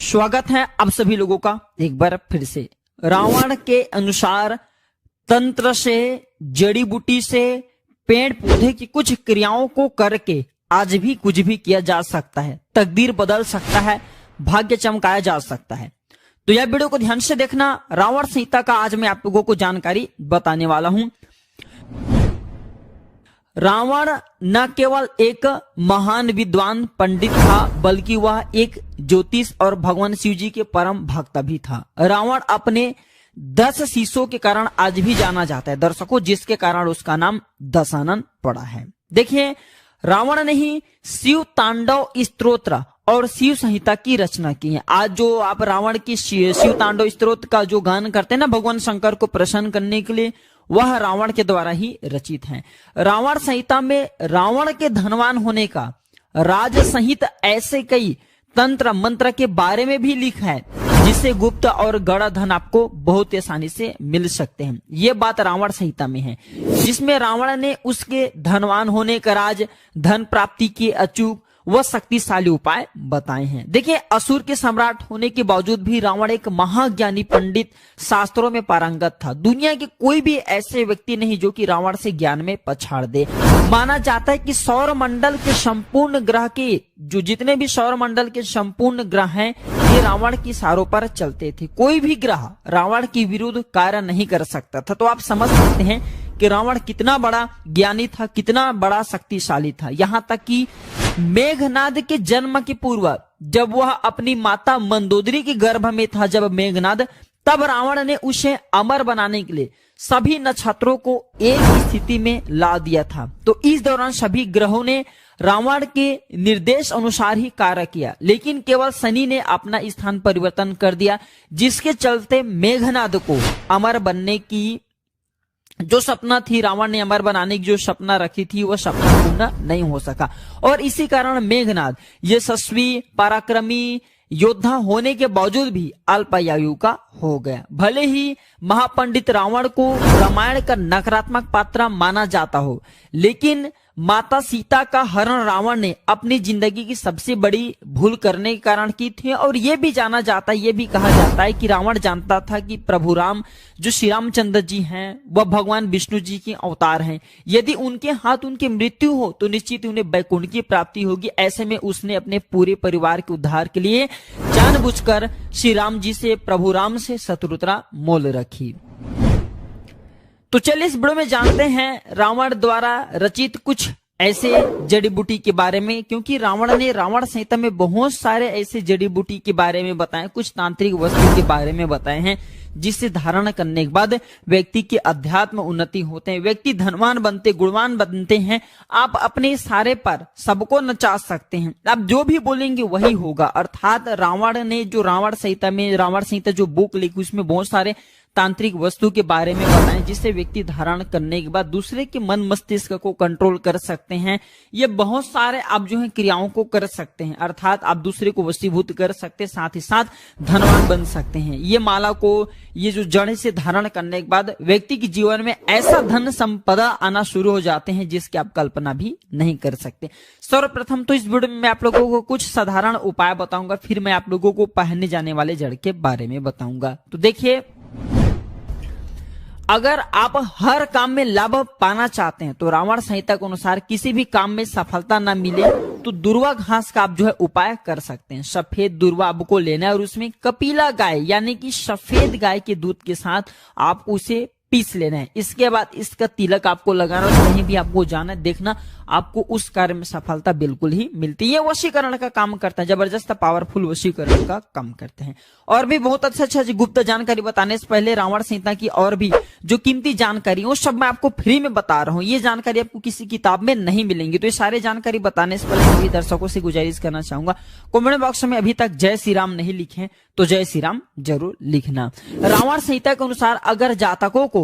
स्वागत है आप सभी लोगों का एक बार फिर से। रावण के अनुसार तंत्र से, जड़ी बूटी से, पेड़ पौधे की कुछ क्रियाओं को करके आज भी कुछ भी किया जा सकता है, तकदीर बदल सकता है, भाग्य चमकाया जा सकता है। तो यह वीडियो को ध्यान से देखना। रावण संहिता का आज मैं आप लोगों को जानकारी बताने वाला हूं। रावण न केवल एक महान विद्वान पंडित था, बल्कि वह एक ज्योतिष और भगवान शिव जी के परम भक्त भी था। रावण अपने 10 शीशों के कारण आज भी जाना जाता है दर्शकों, जिसके कारण उसका नाम दशानन पड़ा है। देखिए, रावण ने ही शिव तांडव स्तोत्र और शिव संहिता की रचना की है। आज जो आप रावण की शिव तांडव स्तोत्र का जो गान करते हैं ना भगवान शंकर को प्रसन्न करने के लिए, वह रावण के द्वारा ही रचित है। रावण संहिता में रावण के धनवान होने का राज सहित ऐसे कई तंत्र मंत्र के बारे में भी लिखा है, जिससे गुप्त और गड़ा धन आपको बहुत आसानी से मिल सकते हैं। ये बात रावण संहिता में है, जिसमें रावण ने उसके धनवान होने का राज, धन प्राप्ति के अचूक वह शक्तिशाली उपाय बताए हैं। देखिए, असुर के सम्राट होने के बावजूद भी रावण एक महाज्ञानी पंडित, शास्त्रों में पारंगत था। दुनिया के कोई भी ऐसे व्यक्ति नहीं जो कि रावण से ज्ञान में पछाड़ दे। माना जाता है कि सौर मंडल के संपूर्ण ग्रह के जितने भी सौर मंडल के संपूर्ण ग्रह हैं, ये रावण की इशारों पर चलते थे। कोई भी ग्रह रावण के विरुद्ध कार्य नहीं कर सकता था। तो आप समझ सकते हैं कि रावण कितना बड़ा ज्ञानी था, कितना बड़ा शक्तिशाली था। यहाँ तक कि मेघनाद के जन्म के पूर्व जब वह अपनी माता मंदोदरी के गर्भ में था, जब मेघनाद, तब रावण ने उसे अमर बनाने के लिए सभी नक्षत्रों को एक स्थिति में ला दिया था। तो इस दौरान सभी ग्रहों ने रावण के निर्देश अनुसार ही कार्य किया, लेकिन केवल शनि ने अपना स्थान परिवर्तन कर दिया, जिसके चलते मेघनाद को अमर बनने की जो सपना थी, रावण ने अमर बनाने की जो सपना रखी थी, वह सपना पूर्ण नहीं हो सका। और इसी कारण मेघनाद यशस्वी पराक्रमी योद्धा होने के बावजूद भी अल्पायु का हो गया। भले ही महापंडित रावण को रामायण का नकारात्मक पात्र माना जाता हो, लेकिन माता सीता का हरण रावण ने अपनी जिंदगी की सबसे बड़ी भूल करने के कारण की थी। और यह भी जाना जाता है, यह भी कहा जाता है कि रावण जानता था कि प्रभु राम जो श्री रामचंद्र जी हैं, वह भगवान विष्णु जी के अवतार हैं। यदि उनके हाथ उनकी मृत्यु हो तो निश्चित उन्हें वैकुंठ की प्राप्ति होगी। ऐसे में उसने अपने पूरे परिवार के उद्धार के लिए जानबूझकर श्री राम जी से, प्रभु राम से शत्रुता मोल रखी। तो चलिए इस वीडियो में जानते हैं रावण द्वारा रचित कुछ ऐसे जड़ी बूटी के बारे में, क्योंकि रावण ने रावण संहिता में बहुत सारे ऐसे जड़ी बूटी के बारे में बताए, कुछ तांत्रिक वस्तु के बारे में बताए हैं, जिससे धारण करने के बाद व्यक्ति की अध्यात्म उन्नति होते हैं, व्यक्ति धनवान बनते, गुणवान बनते हैं। आप अपने सारे पर सबको नचा सकते हैं, आप जो भी बोलेंगे वही होगा। अर्थात रावण ने जो रावण संहिता जो बुक लिखी, उसमें बहुत सारे तांत्रिक वस्तु के बारे में बताएं, जिससे व्यक्ति धारण करने के बाद दूसरे के मन मस्तिष्क को कंट्रोल कर सकते हैं। ये बहुत सारे आप जो है क्रियाओं को कर सकते हैं, अर्थात आप दूसरे को वशीभूत कर सकते हैं, साथ ही साथ धनवान बन सकते हैं। ये माला को, ये जो जड़ से धारण करने के बाद व्यक्ति के जीवन में ऐसा धन संपदा आना शुरू हो जाते हैं, जिसकी आप कल्पना भी नहीं कर सकते। सर्वप्रथम तो इस वीडियो में मैं आप लोगों को कुछ साधारण उपाय बताऊंगा, फिर मैं आप लोगों को पहनने जाने वाले जड़ के बारे में बताऊंगा। तो देखिए, अगर आप हर काम में लाभ पाना चाहते हैं, तो रावण संहिता के अनुसार किसी भी काम में सफलता न मिले तो दुर्वा घास का आप जो है उपाय कर सकते हैं। सफेद दुर्वा आपको लेना है और उसमें कपिला गाय यानी कि सफेद गाय के दूध के साथ आप उसे पीस लेना है। इसके बाद इसका तिलक आपको लगाना है। कहीं भी आपको जाना है, देखना आपको उस कार्य में सफलता बिल्कुल ही मिलती है। वशीकरण का काम करता है, जबरदस्त पावरफुल वशीकरण का काम करते हैं। और भी बहुत अच्छा गुप्त जानकारी बताने से पहले रावण संहिता की और भी जो कीमती जानकारी वो सब मैं आपको फ्री में बता रहा हूँ। ये जानकारी आपको किसी किताब में नहीं मिलेंगी। तो ये सारे जानकारी बताने से पहले सभी दर्शकों से गुजारिश करना चाहूंगा, कमेंट बॉक्स में अभी तक जय श्री राम नहीं लिखे तो जय श्री राम जरूर लिखना। रावण संहिता के अनुसार अगर जातकों को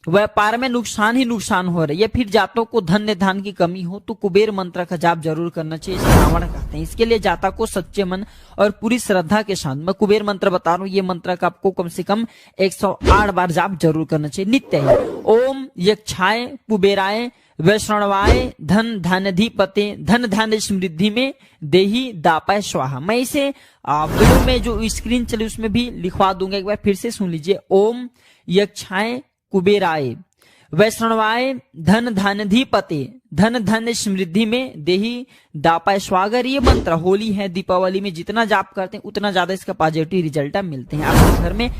व्यापार में नुकसान ही नुकसान हो रहा है या फिर जातकों को धन्य धान की कमी हो, तो कुबेर मंत्र का जाप जरूर करना चाहिए, इसे रावण कहते हैं। इसके लिए जातक को सच्चे मन और पूरी श्रद्धा के साथ, मैं कुबेर मंत्र बता रहा हूँ, ये मंत्र का आपको कम से कम 108 बार जाप जरूर करना चाहिए नित्य ही। ओम यक्षाय कुबेराय वैष्णवाय धन धान्यधिपते धन धान्य समृद्धि में देही दापाय स्वाहा। मैं इसे वीडियो में जो स्क्रीन चली उसमें भी लिखवा दूंगा, एक बार फिर से सुन लीजिए। ओम यक्षाय कुबेराय वैष्णवाय धन धान्यधिपते धन धान्य समृद्धि में देही दापाय स्वाहा। अगर ये मंत्र होली है, दीपावली में जितना जाप करते हैं उतना ज्यादा इसका पॉजिटिव रिजल्ट मिलते हैं। आपके घर में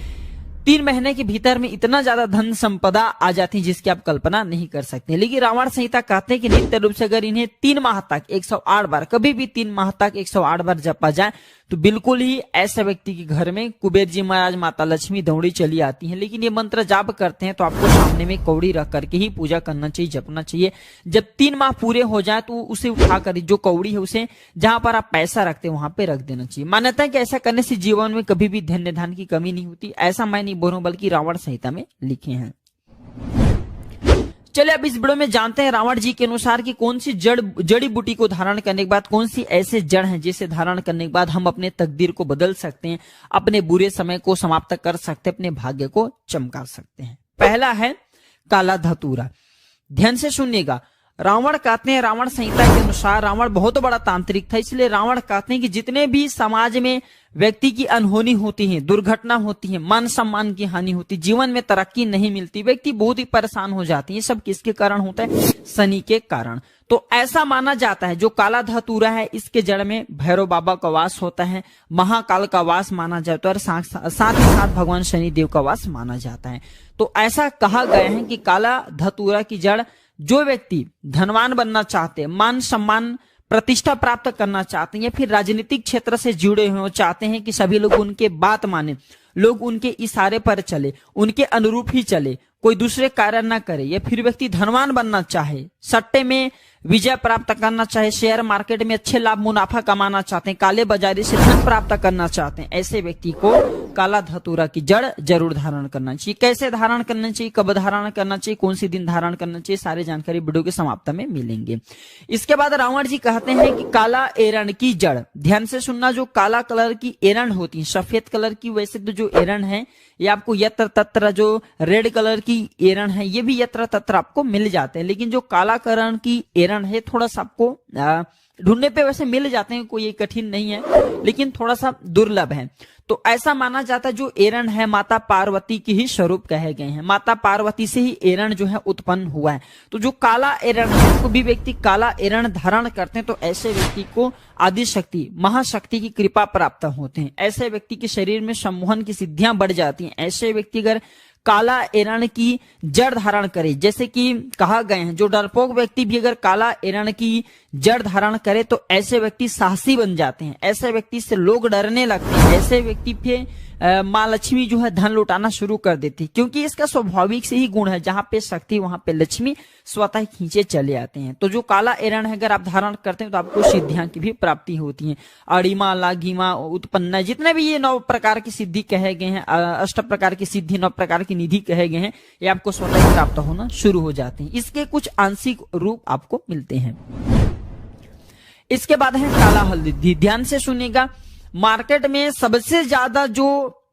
3 महीने के भीतर में इतना ज्यादा धन संपदा आ जाती है जिसकी आप कल्पना नहीं कर सकते। लेकिन रावण संहिता कहते हैं कि नित्य रूप से अगर इन्हें 3 माह तक 108 बार, कभी भी 3 माह तक 108 बार जपा जाए तो बिल्कुल ही ऐसे व्यक्ति के घर में कुबेर जी महाराज, माता लक्ष्मी दौड़ी चली आती हैं। लेकिन ये मंत्र जाप करते हैं तो आपको सामने में कौड़ी रख करके ही पूजा करना चाहिए, जपना चाहिए। जब 3 माह पूरे हो जाए तो उसे उठाकर जो कौड़ी है उसे जहां पर आप पैसा रखते हैं वहां पे रख देना चाहिए। मान्यता है कि ऐसा करने से जीवन में कभी भी धन्य धन की कमी नहीं होती। ऐसा मैं नहीं बोल रहा हूं, बल्कि रावण संहिता में लिखे हैं। चलिए अब इस वीडियो में जानते हैं रावण जी के अनुसार कि कौन सी जड़ी बूटी को धारण करने के बाद, कौन सी ऐसे जड़ हैं जिसे धारण करने के बाद हम अपने तकदीर को बदल सकते हैं, अपने बुरे समय को समाप्त कर सकते हैं, अपने भाग्य को चमका सकते हैं। पहला है काला धतूरा। ध्यान से सुनिएगा। रावण कहते हैं, रावण संहिता के अनुसार रावण बहुत बड़ा तांत्रिक था, इसलिए रावण कहते हैं कि जितने भी समाज में व्यक्ति की अनहोनी होती है, दुर्घटना होती है, मान सम्मान की हानि होती, जीवन में तरक्की नहीं मिलती, व्यक्ति बहुत ही परेशान हो जाती है, ये सब किसके कारण होता है? शनि के कारण। तो ऐसा माना जाता है जो काला धतूरा है इसके जड़ में भैरव बाबा का वास होता है, महाकाल का वास माना जाता है और साथ ही साथ भगवान शनि देव का वास माना जाता है। तो ऐसा कहा गया है कि काला धतूरा की जड़, जो व्यक्ति धनवान बनना चाहते हैं, मान सम्मान प्रतिष्ठा प्राप्त करना चाहते हैं या फिर राजनीतिक क्षेत्र से जुड़े हुए चाहते हैं कि सभी लोग उनके बात माने, लोग उनके इशारे पर चले, उनके अनुरूप ही चले, कोई दूसरे कार्य ना करे, या फिर व्यक्ति धनवान बनना चाहे, सट्टे में विजय प्राप्त करना चाहे, शेयर मार्केट में अच्छे लाभ मुनाफा कमाना चाहते हैं, काले बाजारी से धन प्राप्त करना चाहते हैं, ऐसे व्यक्ति को काला धतूरा की जड़ जरूर धारण करना चाहिए। कैसे धारण करना चाहिए, कब धारण करना चाहिए, कौन सी दिन धारण करना चाहिए, सारी जानकारी वीडियो के समाप्त में मिलेंगे। इसके बाद रावण जी कहते हैं कि काला एरण की जड़। ध्यान से सुनना, जो काला कलर की एरण होती है, सफेद कलर की वैसे तो जो एरण है ये आपको यत्र तत्र, जो रेड कलर की एरण है ये भी यत्र तत्र आपको मिल जाते हैं, लेकिन जो काला कलर की एरण है थोड़ा सा आपको ढूंढने पे वैसे मिल जाते हैं, कोई कठिन नहीं है, लेकिन थोड़ा सा दुर्लभ है। तो ऐसा माना जाता है जो एरण है माता पार्वती की ही स्वरूप कहे गए हैं, माता पार्वती से ही एरण जो है उत्पन्न हुआ है। तो जो काला एरण है, कोई भी व्यक्ति काला एरण धारण करते हैं तो ऐसे व्यक्ति को आदि शक्ति, महाशक्ति की कृपा प्राप्त होते हैं। ऐसे व्यक्ति के शरीर में सम्मोहन की सिद्धियां बढ़ जाती हैं। ऐसे व्यक्ति अगर काला एरण की जड़ धारण करे, जैसे कि कहा गए हैं जो डरपोक व्यक्ति भी अगर काला एरण की जड़ धारण करे तो ऐसे व्यक्ति साहसी बन जाते हैं, ऐसे व्यक्ति से लोग डरने लगते हैं, ऐसे व्यक्ति पे माँ लक्ष्मी जो है धन लुटाना शुरू कर देती है, क्योंकि इसका स्वाभाविक से ही गुण है, जहां पे शक्ति वहां पे लक्ष्मी स्वतः खींचे चले आते हैं। तो जो काला एरण है अगर आप धारण करते हैं तो आपको सिद्धियां की भी प्राप्ति होती है। अड़िमा, लागिमा, उत्पन्न, जितने भी ये 9 प्रकार की सिद्धि कहे गए हैं, 8 प्रकार की सिद्धि, 9 प्रकार की निधि कहे गए हैं, ये आपको स्वतः ही प्राप्त होना शुरू हो जाते हैं। इसके कुछ आंशिक रूप आपको मिलते हैं। इसके बाद है काला हल्दी। ध्यान से सुनिएगा, मार्केट में सबसे ज्यादा जो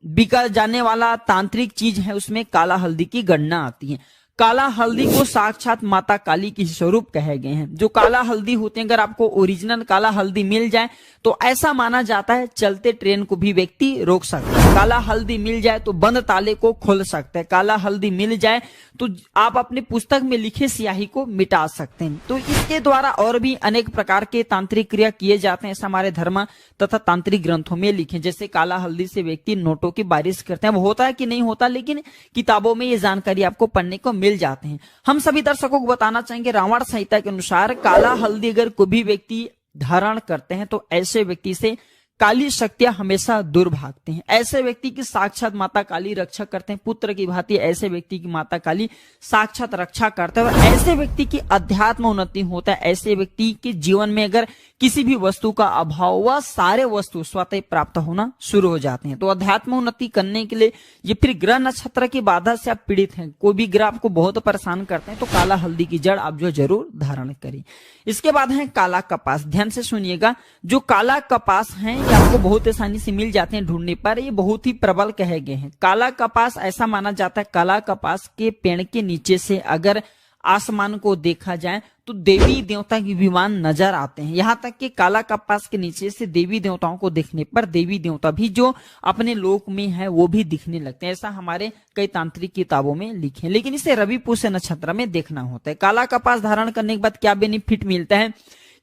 बिका जाने वाला तांत्रिक चीज है उसमें काला हल्दी की गणना आती है। काला हल्दी को साक्षात माता काली की स्वरूप कहे गए हैं। जो काला हल्दी होते हैं, अगर आपको ओरिजिनल काला हल्दी मिल जाए तो ऐसा माना जाता है चलते ट्रेन को भी व्यक्ति रोक सकता है। काला हल्दी मिल जाए तो बंद ताले को खोल सकता है। काला हल्दी मिल जाए तो आप अपने पुस्तक में लिखे स्याही को मिटा सकते हैं। तो इसके द्वारा और भी अनेक प्रकार के तांत्रिक क्रिया किए जाते हैं, ऐसा हमारे धर्म तथा तांत्रिक ग्रंथों में लिखे। जैसे काला हल्दी से व्यक्ति नोटों की बारिश करते हैं, वो होता है कि नहीं होता, लेकिन किताबों में ये जानकारी आपको पढ़ने को मिल जाते हैं। हम सभी दर्शकों को बताना चाहेंगे, रावण संहिता के अनुसार काला हल्दी अगर कोई भी व्यक्ति धारण करते हैं तो ऐसे व्यक्ति से काली शक्तियां हमेशा दूर भागते हैं। ऐसे व्यक्ति की साक्षात माता काली रक्षा करते हैं, पुत्र की भांति ऐसे व्यक्ति की माता काली साक्षात रक्षा करते हैं और ऐसे व्यक्ति की अध्यात्म उन्नति होता है। ऐसे व्यक्ति के जीवन में अगर किसी भी वस्तु का अभाव हुआ, सारे वस्तु स्वतः प्राप्त होना शुरू हो जाते हैं। तो अध्यात्म उन्नति करने के लिए ये फिर ग्रह नक्षत्र की बाधा से आप पीड़ित हैं, कोई भी ग्रह आपको बहुत परेशान करते हैं, तो काला हल्दी की जड़ आप जो जरूर धारण करें। इसके बाद है काला कपास। ध्यान से सुनिएगा, जो काला कपास है ये आपको बहुत आसानी से मिल जाते हैं ढूंढने पर, ये बहुत ही प्रबल कहे गए हैं। काला कपास ऐसा माना जाता है, काला कपास के पेड़ के नीचे से अगर आसमान को देखा जाए तो देवी देवता के विमान नजर आते हैं। यहाँ तक कि काला कपास के नीचे से देवी देवताओं को देखने पर देवी देवता भी जो अपने लोक में है वो भी दिखने लगते हैं। ऐसा हमारे कई तांत्रिक किताबों में लिखे हैं। लेकिन इसे रवि पुष्य नक्षत्र में देखना होता है। काला कपास धारण करने के बाद क्या बेनिफिट मिलता है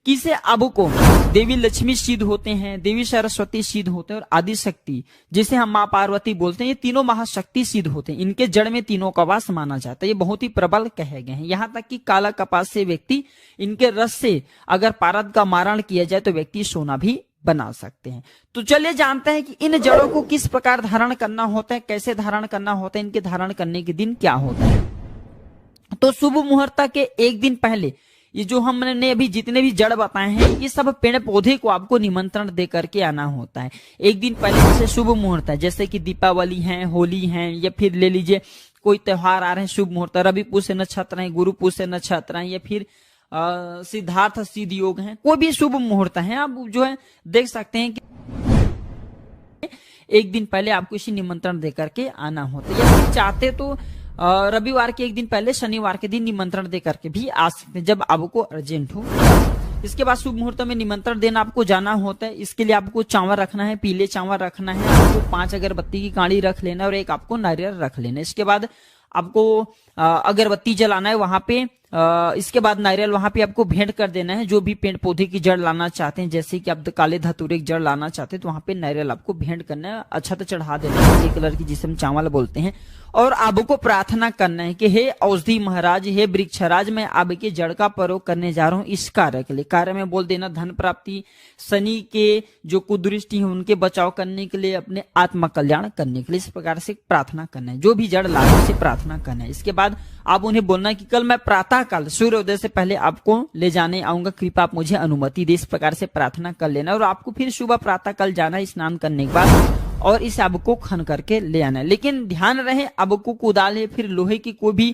कि इसे अब को देवी लक्ष्मी सिद्ध होते हैं, देवी सरस्वती सिद्ध होते हैं और आदि शक्ति जिसे हम माँ पार्वती बोलते हैं, ये तीनों महाशक्ति सिद्ध होते हैं। इनके जड़ में तीनों का वास माना जाता है। ये बहुत ही प्रबल कहे गए हैं। यहाँ तक कि काला कपास से व्यक्ति इनके रस से अगर पारद का मारण किया जाए तो व्यक्ति सोना भी बना सकते हैं। तो चलिए जानते हैं कि इन जड़ों को किस प्रकार धारण करना होता है, कैसे धारण करना होता है, इनके धारण करने के दिन क्या होता है। तो शुभ मुहूर्त के एक दिन पहले ये जो हमने अभी जितने भी जड़ बताए हैं ये सब पेड़ पौधे को आपको निमंत्रण दे करके आना होता है। एक दिन पहले जैसे शुभ मुहूर्त है, जैसे कि दीपावली है, होली है, या फिर ले लीजिए कोई त्योहार आ रहे हैं शुभ मुहूर्त, रवि पुष्य नक्षत्र है, गुरु पुष्य नक्षत्र है, या फिर सिद्धार्थ सिद्ध योग है, कोई भी शुभ मुहूर्त है, आप जो है देख सकते हैं कि एक दिन पहले आपको इसी निमंत्रण दे करके आना होता है। या फिर चाहते तो रविवार के एक दिन पहले शनिवार के दिन निमंत्रण दे करके भी आ सकते हैं जब आपको अर्जेंट हो। इसके बाद शुभ मुहूर्त में निमंत्रण देना आपको जाना होता है। इसके लिए आपको चावल रखना है, पीले चावल रखना है, आपको 5 अगरबत्ती की कांडी रख लेना और एक आपको नारियल रख लेना। इसके बाद आपको अगरबत्ती जलाना है वहां पे। इसके बाद नारियल वहां पे आपको भेंट कर देना है। जो भी पेड़ पौधे की जड़ लाना चाहते हैं, जैसे कि आप काले धतूरे की जड़ लाना चाहते हैं तो वहां पे नारियल आपको भेंट करना है, अक्षत चढ़ा देना है, पीले कलर की जिसे हम चावल बोलते हैं। और आपको प्रार्थना करना है कि हे औषधि महाराज, हे वृक्षराज, मैं आपके जड़ का प्रयोग करने जा रहा हूँ इस कार्य के लिए। कार्य में बोल देना धन प्राप्ति, शनि के जो कुदृष्टि है उनके बचाव करने के लिए, अपने आत्म कल्याण करने के लिए। इस प्रकार से प्रार्थना करना है। जो भी जड़ लाने से प्रार्थना करना है। इसके बाद आप उन्हें बोलना है कि कल मैं प्रातः काल सूर्योदय से पहले आपको ले जाने आऊंगा, कृपया आप मुझे अनुमति दे। इस प्रकार से प्रार्थना कर लेना और आपको फिर सुबह प्रातः काल जाना है स्नान करने के बाद और इस अब को खन करके ले आना है। लेकिन ध्यान रहे अब को कुदाल है, फिर लोहे की कोई भी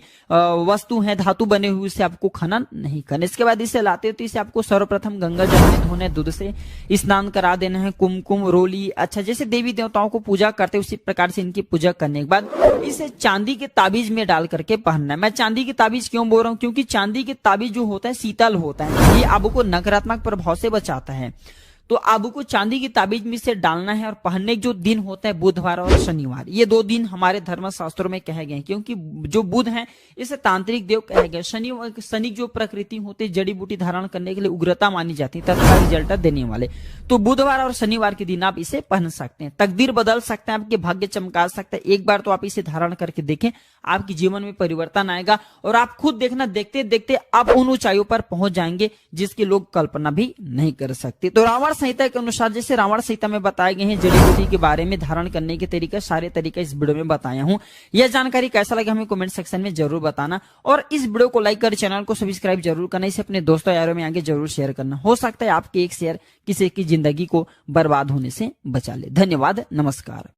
वस्तु है, धातु बने हुए, उसे आपको खनन नहीं करना। इसके बाद इसे लाते हो तो इसे आपको सर्वप्रथम गंगा जल में धोने, दूध से स्नान करा देना है, कुमकुम रोली, अच्छा जैसे देवी देवताओं को पूजा करते उसी प्रकार से इनकी पूजा करने के बाद इसे चांदी के ताबीज में डाल करके पहनना है। मैं चांदी की ताबीज क्यों बोल रहा हूँ, क्योंकि चांदी की ताबीज जो होता है शीतल होता है, ये आपको नकारात्मक प्रभाव से बचाता है। तो आपको चांदी की ताबीज में से डालना है। और पहनने के जो दिन होता है बुधवार और शनिवार, ये 2 दिन हमारे धर्म शास्त्रों में कहे गए, क्योंकि जो बुध है इसे तांत्रिक देव कहे गए। शनि जो प्रकृति होते जड़ी बूटी धारण करने के लिए उग्रता मानी जाती है, तत्काल रिजल्ट देने वाले। तो बुधवार और शनिवार के दिन आप इसे पहन सकते हैं। तकदीर बदल सकते हैं, आपके भाग्य चमका सकते हैं। एक बार तो आप इसे धारण करके देखें, आपके जीवन में परिवर्तन आएगा और आप खुद देखना, देखते देखते आप उन ऊंचाइयों पर पहुंच जाएंगे जिसकी लोग कल्पना भी नहीं कर सकते। तो रावण संहिता के अनुसार जैसे रावण संहिता में बताए गए हैं जड़ी बूटी के बारे में, धारण करने के तरीके, सारे तरीके इस वीडियो में बताया हूं। यह जानकारी कैसा लगा हमें कमेंट सेक्शन में जरूर बताना और इस वीडियो को लाइक कर चैनल को सब्सक्राइब जरूर करना। इसे अपने दोस्तों यारों में आगे जरूर शेयर करना। हो सकता है आपके एक शेयर किसी की जिंदगी को बर्बाद होने से बचा ले। धन्यवाद, नमस्कार।